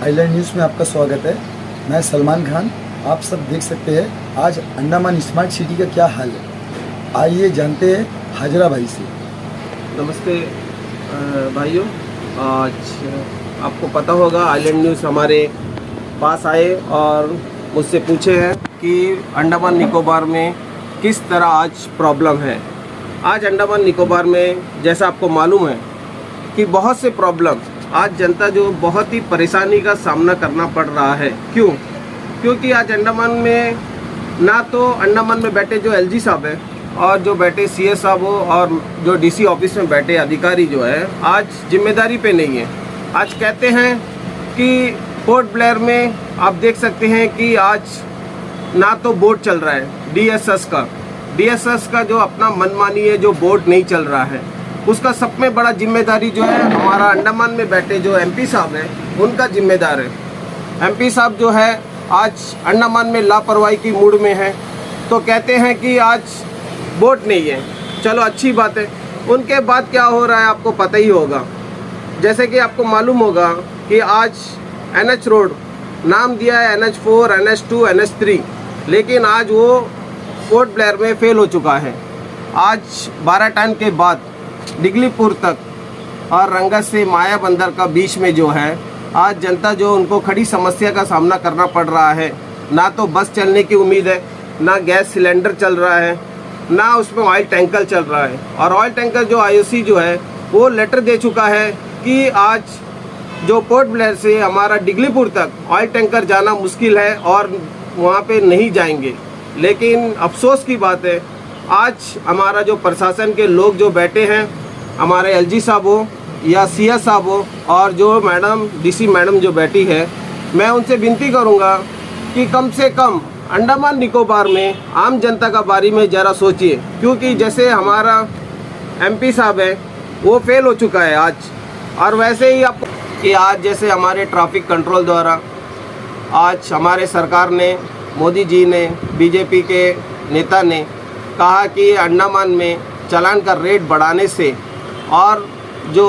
Island news में आपका स्वागत है। मैं सलमान खान। आप सब देख सकते हैं आज अंडमान स्मार्ट सिटी का क्या हाल है। आइए जानते हैं हाजरा भाई से। नमस्ते भाइयों। आज आपको पता होगा आइलैंड न्यूज़ हमारे पास आए और मुझसे पूछे हैं कि अंडमान निकोबार में किस तरह आज प्रॉब्लम है। आज अंडमान निकोबार में जैसा आपको मालूम है कि बहुत से प्रॉब्लम आज जनता जो बहुत ही परेशानी का सामना करना पड़ रहा है। क्योंकि आज अंडमान में ना तो अंडमान में बैठे जो एलजी साहब है और जो बैठे सीएस साहब हो और जो डीसी ऑफिस में बैठे अधिकारी जो है आज जिम्मेदारी पे नहीं है। आज कहते हैं कि पोर्ट ब्लेयर में आप देख सकते हैं कि आज ना तो बोट चल रहा है डीएसएस का जो अपना मनमानी है, जो बोट नहीं चल रहा है, उसका सब में बड़ा जिम्मेदारी जो है हमारा अंडमान में बैठे जो एमपी साहब हैं उनका जिम्मेदार है। एमपी साहब जो है आज अंडमान में लापरवाही की मूड में है, तो कहते हैं कि आज बोट नहीं है। चलो अच्छी बात है। उनके बाद क्या हो रहा है आपको पता ही होगा। जैसे कि आपको मालूम होगा कि आज NH रोड नाम दिया है NH4, NH2, NH3, लेकिन आज वो पोर्ट ब्लेयर में फेल हो चुका है। आज 12 टन के बाद डिगलीपुर तक और रंगत से माया बंदर का बीच में जो है आज जनता जो उनको खड़ी समस्या का सामना करना पड़ रहा है। ना तो बस चलने की उम्मीद है, ना गैस सिलेंडर चल रहा है, ना उसमें ऑयल टैंकर चल रहा है। और ऑयल टैंकर जो IOC जो है वो लेटर दे चुका है कि आज जो पोर्ट ब्लेयर से हमारा डिगलीपुर तक ऑयल टैंकर जाना मुश्किल है और वहाँ पे नहीं जाएंगे। लेकिन अफसोस की बात है आज हमारा जो प्रशासन के लोग जो बैठे हैं, हमारे LG साहब हो या CS साहब हो और जो मैडम DC मैडम जो बैठी है, मैं उनसे विनती करूँगा कि कम से कम अंडमान निकोबार में आम जनता का बारे में ज़रा सोचिए। क्योंकि जैसे हमारा MP साहब है वो फेल हो चुका है आज, और वैसे ही आपको कि आज जैसे हमारे ट्रैफिक कंट्रोल द्वारा आज हमारे सरकार ने, मोदी जी ने, बीजेपी के नेता ने कहा कि अंडमान में चालान का रेट बढ़ाने से और जो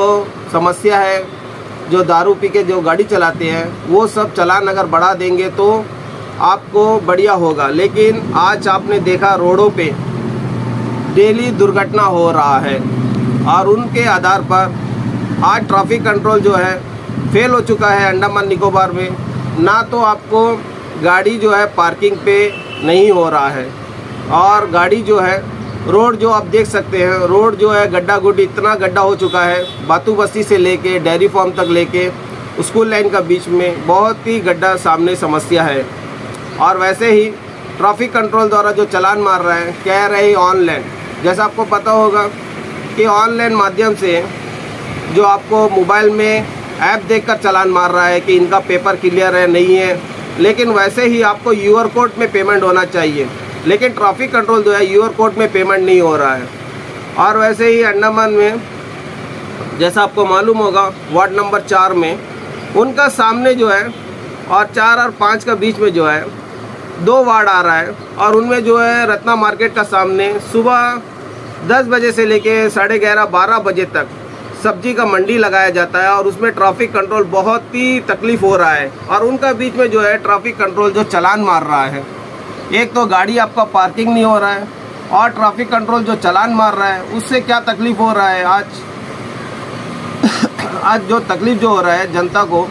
समस्या है जो दारू पी के जो गाड़ी चलाते हैं वो सब चालान अगर बढ़ा देंगे तो आपको बढ़िया होगा। लेकिन आज आपने देखा रोडों पे डेली दुर्घटना हो रहा है और उनके आधार पर आज ट्रैफिक कंट्रोल जो है फेल हो चुका है अंडमान निकोबार में। ना तो आपको गाड़ी जो है पार्किंग पे नहीं हो रहा है और गाड़ी जो है रोड जो आप देख सकते हैं, रोड जो है गड्ढा गुड्डी इतना गड्ढा हो चुका है, बातू बस्ती से लेके डेयरी फार्म तक लेके स्कूल लाइन का बीच में बहुत ही गड्ढा सामने समस्या है। और वैसे ही ट्रैफिक कंट्रोल द्वारा जो चालान मार रहा है कह रहे हैं ऑनलाइन। जैसा आपको पता होगा कि ऑनलाइन माध्यम से जो आपको मोबाइल में ऐप देखकर चालान मार रहा है कि इनका पेपर क्लियर है नहीं है, लेकिन वैसे ही आपको QR कोड में पेमेंट होना चाहिए। लेकिन ट्रैफिक कंट्रोल जो है QR कोड में पेमेंट नहीं हो रहा है। और वैसे ही अंडमान में जैसा आपको मालूम होगा वार्ड नंबर 4 में उनका सामने जो है और 4 और 5 का बीच में जो है 2 वार्ड आ रहा है और उनमें जो है रत्ना मार्केट का सामने सुबह 10 बजे से लेके 11:30 12 बजे तक सब्जी का मंडी लगाया जाता है और उसमें ट्रैफिक कंट्रोल बहुत ही तकलीफ़ हो रहा है। और उनका बीच में जो है ट्रैफिक कंट्रोल जो चालान मार रहा है, एक तो गाड़ी आपका पार्किंग नहीं हो रहा है और ट्रैफिक कंट्रोल जो चालान मार रहा है उससे क्या तकलीफ़ हो रहा है। आज जो तकलीफ़ जो हो रहा है जनता को,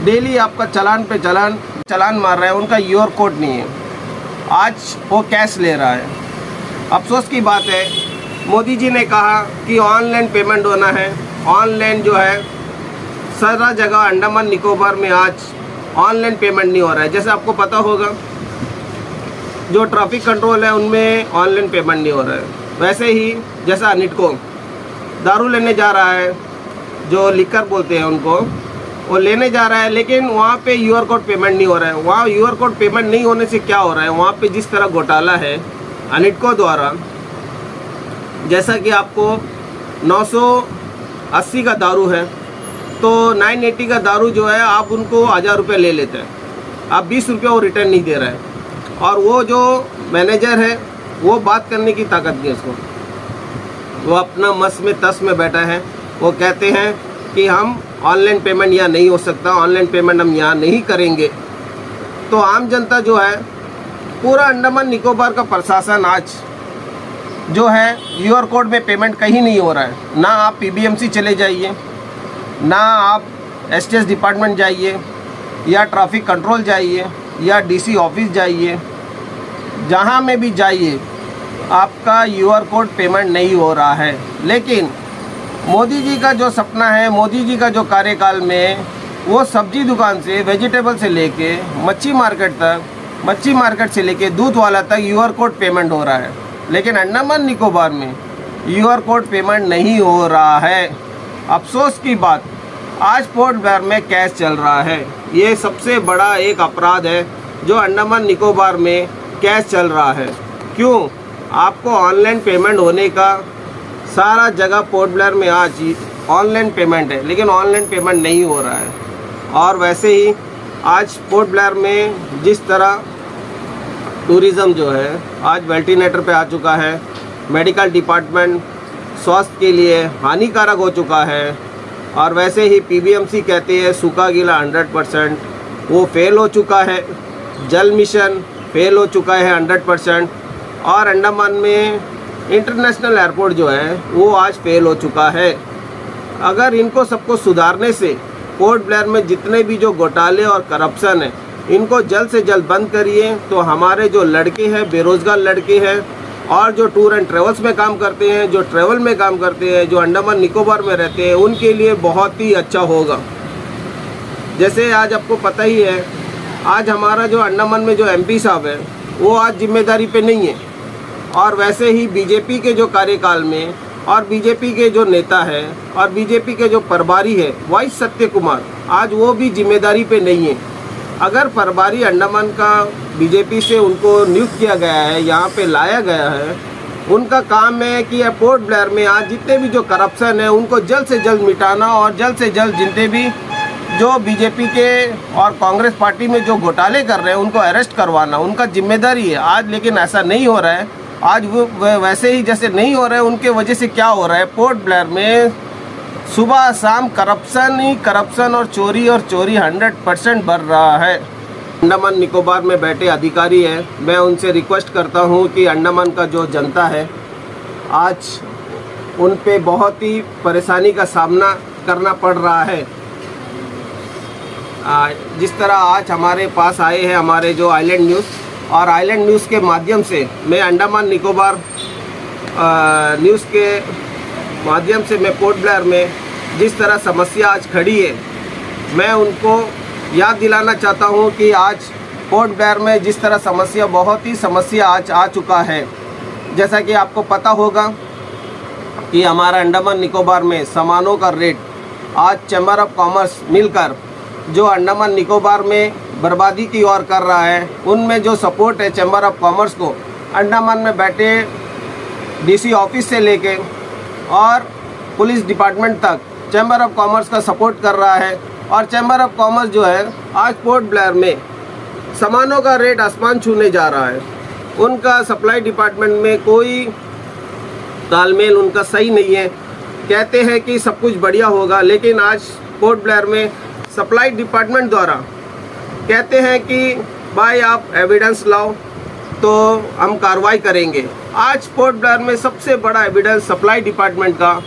डेली आपका चालान पे चालान मार रहा है, उनका QR कोड नहीं है, आज वो कैश ले रहा है। अफसोस की बात है मोदी जी ने कहा कि ऑनलाइन पेमेंट होना है। ऑनलाइन जो है सारा जगह अंडमान निकोबार में आज ऑनलाइन पेमेंट नहीं हो रहा है। जैसे आपको पता होगा जो ट्रैफिक कंट्रोल है उनमें ऑनलाइन पेमेंट नहीं हो रहा है। वैसे ही जैसा अनिटको दारू लेने जा रहा है, जो लिकर बोलते हैं उनको, वो लेने जा रहा है, लेकिन वहाँ पे QR कोड पेमेंट नहीं हो रहा है। वहाँ QR कोड पेमेंट नहीं होने से क्या हो रहा है, वहाँ पे जिस तरह घोटाला है अनिटको द्वारा, जैसा कि आपको 980 का दारू है तो 980 का दारू जो है आप उनको 1000 रुपये ले लेते हैं, आप 20 रुपये वो रिटर्न नहीं दे रहे हैं। और वो जो मैनेजर है वो बात करने की ताकत नहीं है उसको, वो अपना मस में तस में बैठा है। वो कहते हैं कि हम ऑनलाइन पेमेंट यहाँ नहीं हो सकता, ऑनलाइन पेमेंट हम यहाँ नहीं करेंगे। तो आम जनता जो है, पूरा अंडमान निकोबार का प्रशासन आज जो है QR कोड में पेमेंट कहीं नहीं हो रहा है। ना आप PBMC चले जाइए, ना आप STS डिपार्टमेंट जाइए, या ट्रैफिक कंट्रोल जाइए, या DC ऑफिस जाइए, जहाँ में भी जाइए आपका QR कोड पेमेंट नहीं हो रहा है। लेकिन मोदी जी का जो सपना है, मोदी जी का जो कार्यकाल में, वो सब्जी दुकान से, वेजिटेबल से लेके मच्छी मार्केट तक, मच्छी मार्केट से लेके दूध वाला तक QR कोड पेमेंट हो रहा है। लेकिन अंडमान निकोबार में QR कोड पेमेंट नहीं हो रहा है। अफसोस की बात, आज पोर्ट ब्लेयर में कैश चल रहा है। ये सबसे बड़ा एक अपराध है जो अंडमान निकोबार में कैश चल रहा है। क्यों? आपको ऑनलाइन पेमेंट होने का सारा जगह पोर्ट ब्लेयर में आज ऑनलाइन पेमेंट है, लेकिन ऑनलाइन पेमेंट नहीं हो रहा है। और वैसे ही आज पोर्ट ब्लेयर में जिस तरह टूरिज़्म जो है आज वेंटिलेटर पे आ चुका है, मेडिकल डिपार्टमेंट स्वास्थ्य के लिए हानिकारक हो चुका है। और वैसे ही PBMC कहते हैं सूखा गीला 100%, वो फेल हो चुका है। जल मिशन फेल हो चुका है 100%। और अंडमान में इंटरनेशनल एयरपोर्ट जो है वो आज फेल हो चुका है। अगर इनको सबको सुधारने से पोर्ट ब्लेयर में जितने भी जो घोटाले और करप्शन है, इनको जल्द से जल्द बंद करिए, तो हमारे जो लड़के हैं, बेरोज़गार लड़के हैं, और जो टूर एंड ट्रेवल्स में काम करते हैं, जो ट्रेवल में काम करते हैं, जो अंडमान निकोबार में रहते हैं, उनके लिए बहुत ही अच्छा होगा। जैसे आज आपको पता ही है, आज हमारा जो अंडमान में जो MP साहब है वो आज जिम्मेदारी पे नहीं है। और वैसे ही BJP के जो कार्यकाल में, और BJP के जो नेता है, और BJP के जो प्रभारी है वाई सत्य कुमार, आज वो भी जिम्मेदारी पे नहीं है। अगर प्रभारी अंडमान का BJP से उनको नियुक्त किया गया है, यहाँ पे लाया गया है, उनका काम है कि पोर्ट ब्लेयर में आज जितने भी जो करप्शन है उनको जल्द से जल्द मिटाना, और जल्द से जल्द जितने भी जो BJP के और कांग्रेस पार्टी में जो घोटाले कर रहे हैं उनको अरेस्ट करवाना उनका जिम्मेदारी है आज। लेकिन ऐसा नहीं हो रहा है। आज वो वैसे ही जैसे नहीं हो रहा है, उनके वजह से क्या हो रहा है, पोर्ट ब्लेयर में सुबह शाम करप्शन ही करप्शन और चोरी 100% बढ़ रहा है। अंडमान निकोबार में बैठे अधिकारी हैं, मैं उनसे रिक्वेस्ट करता हूं कि अंडमान का जो जनता है आज उन पे बहुत ही परेशानी का सामना करना पड़ रहा है। जिस तरह आज हमारे पास आए हैं हमारे जो आइलैंड न्यूज़, और आइलैंड न्यूज़ के माध्यम से मैं अंडमान निकोबार न्यूज़ के माध्यम से मैं पोर्ट ब्लेयर में जिस तरह समस्या आज खड़ी है, मैं उनको याद दिलाना चाहता हूं कि आज पोर्ट ब्लेयर में जिस तरह बहुत ही समस्या आज आ चुका है। जैसा कि आपको पता होगा कि हमारा अंडमान निकोबार में सामानों का रेट आज चैम्बर ऑफ कॉमर्स मिलकर जो अंडमान निकोबार में बर्बादी की ओर कर रहा है, उनमें जो सपोर्ट है चैम्बर ऑफ कॉमर्स को, अंडमान में बैठे DC ऑफिस से लेके और पुलिस डिपार्टमेंट तक चैम्बर ऑफ कॉमर्स का सपोर्ट कर रहा है। और चैम्बर ऑफ कॉमर्स जो है आज पोर्ट ब्लेयर में सामानों का रेट आसमान छूने जा रहा है। उनका सप्लाई डिपार्टमेंट में कोई तालमेल उनका सही नहीं है। कहते हैं कि सब कुछ बढ़िया होगा, लेकिन आज पोर्ट ब्लेयर में सप्लाई डिपार्टमेंट द्वारा कहते हैं कि भाई आप एविडेंस लाओ तो हम कार्रवाई करेंगे। आज पोर्ट ब्लेयर में सबसे बड़ा एविडेंस सप्लाई डिपार्टमेंट का,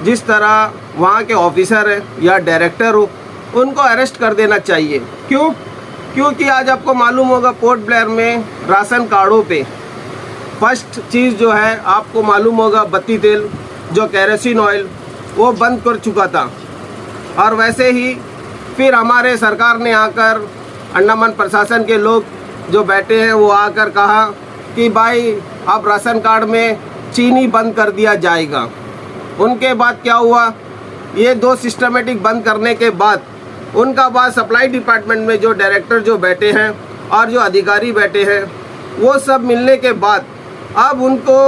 जिस तरह वहाँ के ऑफिसर है या डायरेक्टर हो, उनको अरेस्ट कर देना चाहिए। क्यों? क्योंकि आज आपको मालूम होगा पोर्ट ब्लेयर में राशन कार्डों पे फर्स्ट चीज़ जो है आपको मालूम होगा बत्ती तेल, जो केरोसिन ऑयल, वो बंद कर चुका था। और वैसे ही फिर हमारे सरकार ने आकर, अंडमान प्रशासन के लोग जो बैठे हैं वो आकर कहा कि भाई अब राशन कार्ड में चीनी बंद कर दिया जाएगा। उनके बाद क्या हुआ, ये 2 सिस्टमेटिक बंद करने के बाद उनका बाद सप्लाई डिपार्टमेंट में जो डायरेक्टर जो बैठे हैं और जो अधिकारी बैठे हैं, वो सब मिलने के बाद अब उनको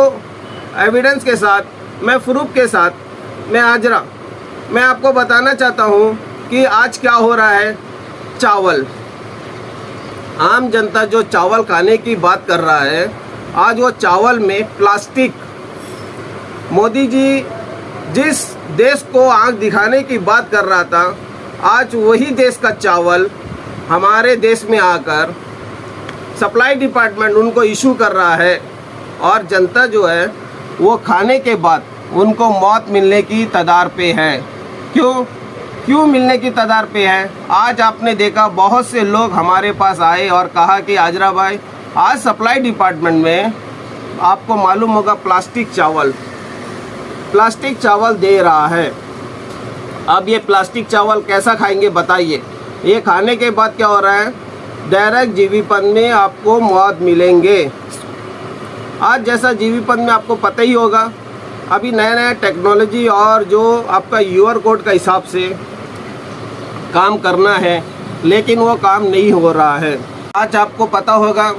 एविडेंस के साथ, मैं प्रूफ के साथ, मैं हाजिरा, मैं आपको बताना चाहता हूँ कि आज क्या हो रहा है। चावल, आम जनता जो चावल खाने की बात कर रहा है, आज वो चावल में प्लास्टिक, मोदी जी जिस देश को आंख दिखाने की बात कर रहा था, आज वही देश का चावल हमारे देश में आकर सप्लाई डिपार्टमेंट उनको इशू कर रहा है और जनता जो है वो खाने के बाद उनको मौत मिलने की कगार पे है। क्यों मिलने की कगार पे है? आज आपने देखा बहुत से लोग हमारे पास आए और कहा कि हाजरा भाई, आज सप्लाई डिपार्टमेंट में आपको मालूम होगा प्लास्टिक चावल दे रहा है। अब ये प्लास्टिक चावल कैसा खाएंगे बताइए? ये खाने के बाद क्या हो रहा है? डायरेक्ट जीवीपन में आपको मौत मिलेंगे। आज जैसा जीवीपन में आपको पता ही होगा, अभी नया टेक्नोलॉजी और जो आपका यूआर कोड का हिसाब से काम करना है, लेकिन वो काम नहीं हो रहा है। आज आपको पता होगा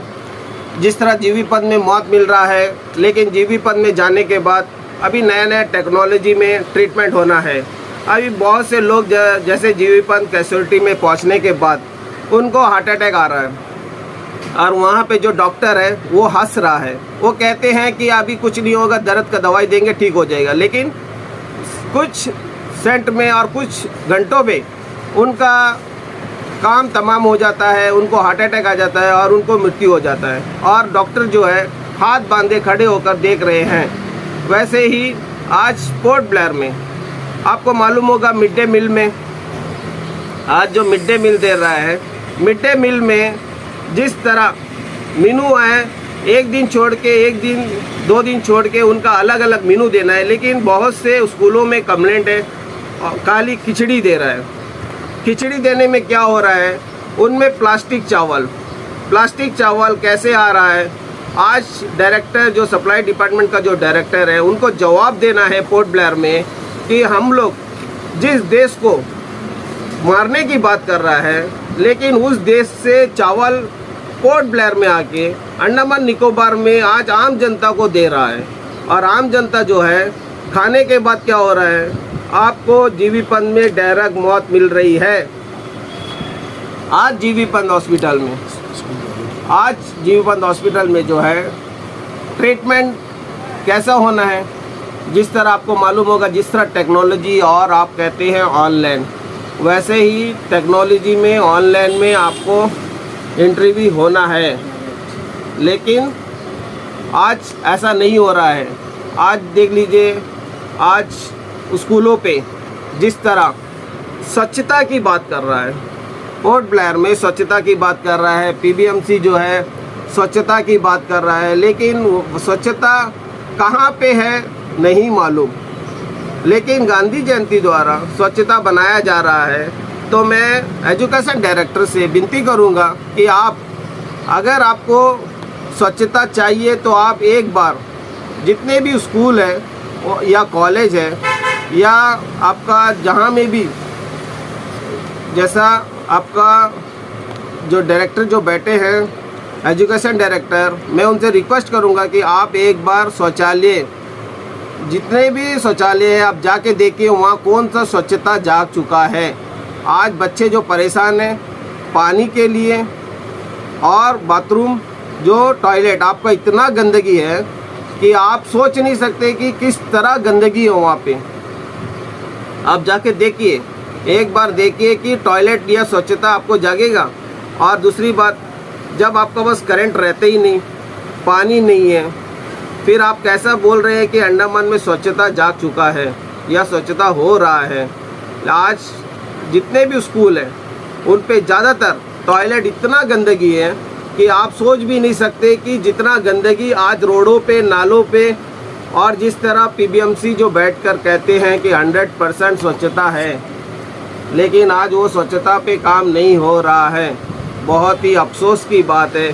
जिस तरह जीवीपन में मौत मिल रहा है, लेकिन जीवीपन में जाने के बाद अभी नया टेक्नोलॉजी में ट्रीटमेंट होना है। अभी बहुत से लोग जैसे जीवीपन कैजुअल्टी में पहुंचने के बाद उनको हार्ट अटैक आ रहा है और वहाँ पे जो डॉक्टर है वो हंस रहा है। वो कहते हैं कि अभी कुछ नहीं होगा, दर्द का दवाई देंगे ठीक हो जाएगा, लेकिन कुछ सेकंड में और कुछ घंटों में उनका काम तमाम हो जाता है, उनको हार्ट अटैक आ जाता है और उनको मृत्यु हो जाता है और डॉक्टर जो है हाथ बांधे खड़े होकर देख रहे हैं। वैसे ही आज पोर्ट ब्लेयर में आपको मालूम होगा मिड डे मील में, आज जो मिड डे मील दे रहा है, मिड डे मील में जिस तरह मेनू है, एक दिन छोड़ के, एक दिन 2 दिन छोड़ के उनका अलग अलग मेनू देना है, लेकिन बहुत से स्कूलों में कंप्लेंट है खाली खिचड़ी दे रहा है। खिचड़ी देने में क्या हो रहा है? उनमें प्लास्टिक चावल कैसे आ रहा है? आज डायरेक्टर जो सप्लाई डिपार्टमेंट का जो डायरेक्टर है उनको जवाब देना है पोर्ट ब्लेयर में कि हम लोग जिस देश को मारने की बात कर रहा है, लेकिन उस देश से चावल पोर्ट ब्लेयर में आके अंडमान निकोबार में आज आम जनता को दे रहा है और आम जनता जो है खाने के बाद क्या हो रहा है? आपको जीवीपन में डायरेक्ट मौत मिल रही है। आज जीवीपन हॉस्पिटल में जो है ट्रीटमेंट कैसा होना है? जिस तरह आपको मालूम होगा, जिस तरह टेक्नोलॉजी और आप कहते हैं ऑनलाइन, वैसे ही टेक्नोलॉजी में ऑनलाइन में आपको इंटरव्यू होना है, लेकिन आज ऐसा नहीं हो रहा है। आज देख लीजिए, आज स्कूलों पे जिस तरह स्वच्छता की बात कर रहा है, पोर्ट ब्लेयर में स्वच्छता की बात कर रहा है, पीबीएमसी जो है स्वच्छता की बात कर रहा है, लेकिन स्वच्छता कहाँ पे है नहीं मालूम। लेकिन गांधी जयंती द्वारा स्वच्छता बनाया जा रहा है, तो मैं एजुकेशन डायरेक्टर से विनती करूंगा कि आप, अगर आपको स्वच्छता चाहिए तो आप एक बार जितने भी स्कूल है या कॉलेज है या आपका जहाँ में भी, जैसा आपका जो डायरेक्टर जो बैठे हैं एजुकेशन डायरेक्टर, मैं उनसे रिक्वेस्ट करूंगा कि आप एक बार शौचालय, जितने भी शौचालय है आप जाके देखिए वहाँ कौन सा स्वच्छता जाग चुका है। आज बच्चे जो परेशान हैं पानी के लिए और बाथरूम जो टॉयलेट, आपका इतना गंदगी है कि आप सोच नहीं सकते कि किस तरह गंदगी है वहाँ पे। आप जाके देखिए, एक बार देखिए कि टॉयलेट या स्वच्छता आपको जागेगा। और दूसरी बात, जब आपका बस करंट रहते ही नहीं, पानी नहीं है, फिर आप कैसा बोल रहे हैं कि अंडमान में स्वच्छता जाग चुका है या स्वच्छता हो रहा है? आज जितने भी स्कूल हैं उन पे ज़्यादातर टॉयलेट इतना गंदगी है कि आप सोच भी नहीं सकते कि जितना गंदगी आज रोडों पे, नालों पे, और जिस तरह पीबीएमसी जो बैठकर कहते हैं कि 100% स्वच्छता है, लेकिन आज वो स्वच्छता पे काम नहीं हो रहा है। बहुत ही अफसोस की बात है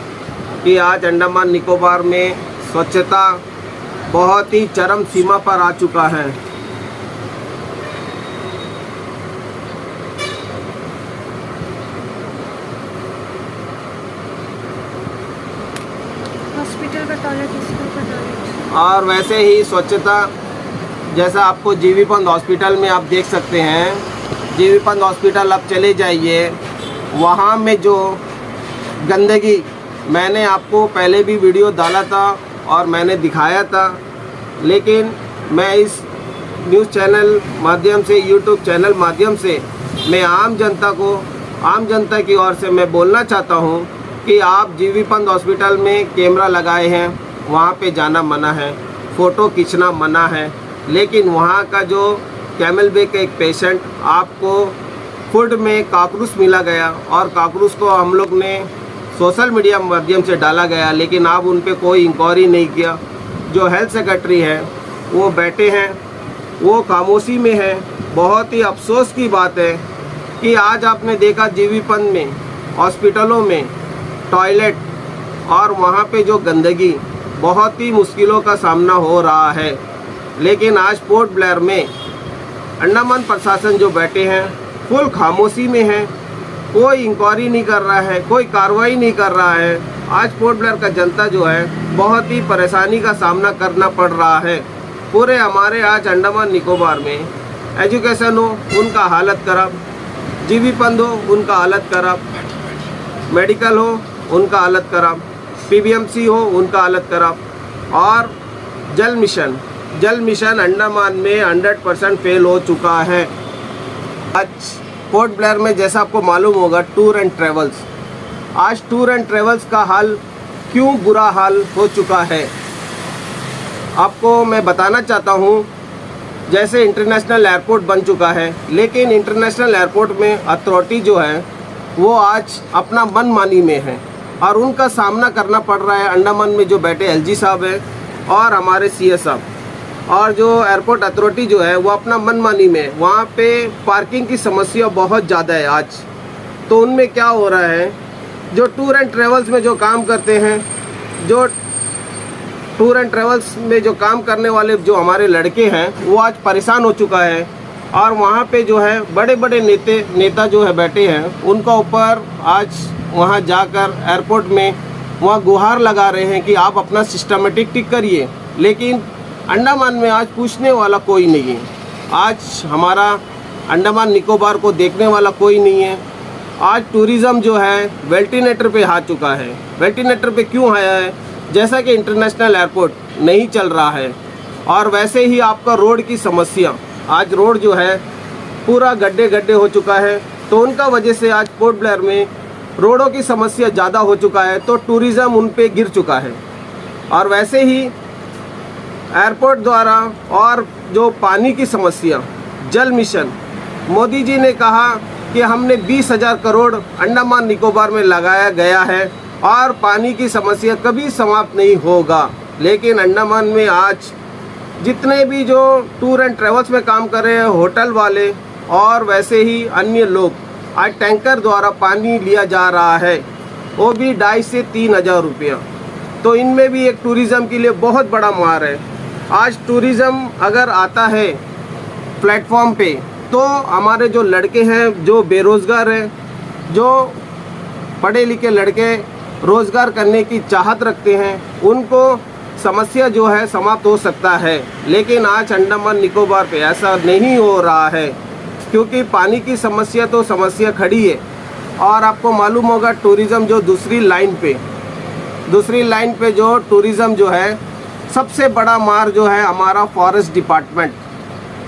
कि आज अंडमान निकोबार में स्वच्छता बहुत ही चरम सीमा पर आ चुका है। हॉस्पिटल का टॉयलेट, स्कूल का टॉयलेट। और वैसे ही स्वच्छता, जैसा आपको जीवीपंत हॉस्पिटल में आप देख सकते हैं, जीवीपंत हॉस्पिटल आप चले जाइए, वहाँ में जो गंदगी, मैंने आपको पहले भी वीडियो डाला था और मैंने दिखाया था, लेकिन मैं इस न्यूज़ चैनल माध्यम से, यूट्यूब चैनल माध्यम से मैं आम जनता की ओर से मैं बोलना चाहता हूँ कि आप जीवी पंत हॉस्पिटल में कैमरा लगाए हैं, वहाँ पे जाना मना है, फ़ोटो खींचना मना है, लेकिन वहाँ का जो कैमल बे का एक पेशेंट आपको फूड में काकरूस मिला गया और काकरूस को हम लोग ने सोशल मीडिया माध्यम से डाला गया, लेकिन आप उन पे कोई इंक्वायरी नहीं किया। जो हेल्थ सेक्रेटरी है वो बैठे हैं, वो खामोशी में है। बहुत ही अफसोस की बात है कि आज आपने देखा जीवी पंत में हॉस्पिटलों में टॉयलेट और वहाँ पे जो गंदगी, बहुत ही मुश्किलों का सामना हो रहा है। लेकिन आज पोर्ट ब्लेयर में अंडमान प्रशासन जो बैठे हैं फुल खामोशी में है, कोई इंक्वायरी नहीं कर रहा है, कोई कार्रवाई नहीं कर रहा है। आज पोर्ट ब्लेयर का जनता जो है बहुत ही परेशानी का सामना करना पड़ रहा है। पूरे हमारे आज अंडमान निकोबार में एजुकेशन हो उनका हालत खराब, जीवी पंत हो उनका हालत खराब, मेडिकल हो उनका हालत खराब, पीबीएमसी हो उनका हालत खराब, और जल मिशन अंडमान में 100% फेल हो चुका है। आज पोर्ट ब्लेयर में जैसा आपको मालूम होगा टूर एंड ट्रेवल्स, आज टूर एंड ट्रेवल्स का हाल क्यों बुरा हाल हो चुका है आपको मैं बताना चाहता हूँ। जैसे इंटरनेशनल एयरपोर्ट बन चुका है, लेकिन इंटरनेशनल एयरपोर्ट में अथॉरिटी जो है वो आज अपना मनमानी में है और उनका सामना करना पड़ रहा है। अंडमान में जो बैठे एलजी साहब हैं और हमारे सीएस साहब, और जो एयरपोर्ट अथॉरिटी जो है वो अपना मनमानी में, वहाँ पे पार्किंग की समस्या बहुत ज़्यादा है आज। तो उनमें क्या हो रहा है, जो टूर एंड ट्रेवल्स में जो काम करते हैं, जो टूर एंड ट्रेवल्स में जो काम करने वाले जो हमारे लड़के हैं वो आज परेशान हो चुका है। और वहाँ पे जो है बड़े बड़े नेता जो है बैठे हैं, उनका ऊपर आज वहाँ जाकर एयरपोर्ट में वहाँ गुहार लगा रहे हैं कि आप अपना सिस्टमेटिक टिक करिए, लेकिन अंडमान में आज पूछने वाला कोई नहीं है। आज हमारा अंडमान निकोबार को देखने वाला कोई नहीं है। आज टूरिज़्म जो है वेंटिलेटर पे आ चुका है। वेंटिलेटर पे क्यों आया है? जैसा कि इंटरनेशनल एयरपोर्ट नहीं चल रहा है, और वैसे ही आपका रोड की समस्या, आज रोड जो है पूरा गड्ढे हो चुका है, तो उनका वजह से आज पोर्ट ब्लेयर में रोडों की समस्या ज़्यादा हो चुका है, तो टूरिज़्म उन पे गिर चुका है। और वैसे ही एयरपोर्ट द्वारा और जो पानी की समस्या, जल मिशन, मोदी जी ने कहा कि हमने 20,000 करोड़ अंडमान निकोबार में लगाया गया है और पानी की समस्या कभी समाप्त नहीं होगा। लेकिन अंडमान में आज जितने भी जो टूर एंड ट्रेवल्स में काम कर रहे हैं, होटल वाले और वैसे ही अन्य लोग, आज टैंकर द्वारा पानी लिया जा रहा है, वो भी 2,500 से 3,000 रुपया। तो इनमें भी एक टूरिज़्म के लिए बहुत बड़ा मार है। आज टूरिज़्म अगर आता है प्लेटफॉर्म पे, तो हमारे जो लड़के हैं जो बेरोज़गार हैं, जो पढ़े लिखे लड़के रोज़गार करने की चाहत रखते हैं, उनको समस्या जो है समाप्त हो सकता है। लेकिन आज अंडमान निकोबार पे ऐसा नहीं हो रहा है, क्योंकि पानी की समस्या तो समस्या खड़ी है। और आपको मालूम होगा टूरिज़्म जो दूसरी लाइन पे जो टूरिज़्म जो है, सबसे बड़ा मार जो है हमारा फॉरेस्ट डिपार्टमेंट।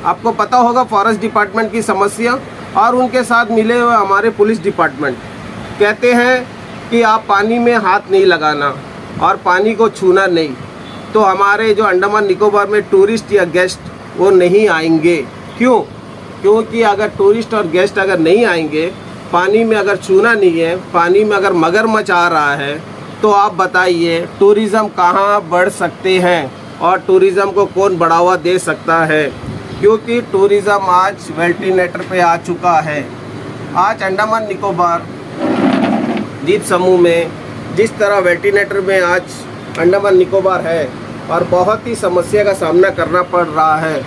आपको पता होगा फॉरेस्ट डिपार्टमेंट की समस्या, और उनके साथ मिले हुए हमारे पुलिस डिपार्टमेंट कहते हैं कि आप पानी में हाथ नहीं लगाना और पानी को छूना नहीं। तो हमारे जो अंडमान निकोबार में टूरिस्ट या गेस्ट वो नहीं आएंगे। क्यों? क्योंकि अगर टूरिस्ट और गेस्ट अगर नहीं आएंगे, पानी में अगर छूना नहीं है, पानी में अगर मगरमच्छ आ रहा है, तो आप बताइए टूरिज़्म कहाँ बढ़ सकते हैं और टूरिज़्म को कौन बढ़ावा दे सकता है? क्योंकि टूरिज़्म आज वेंटिलेटर पे आ चुका है। आज अंडमान निकोबार द्वीप समूह में जिस तरह वेंटिलेटर में आज अंडमान निकोबार है और बहुत ही समस्या का सामना करना पड़ रहा है।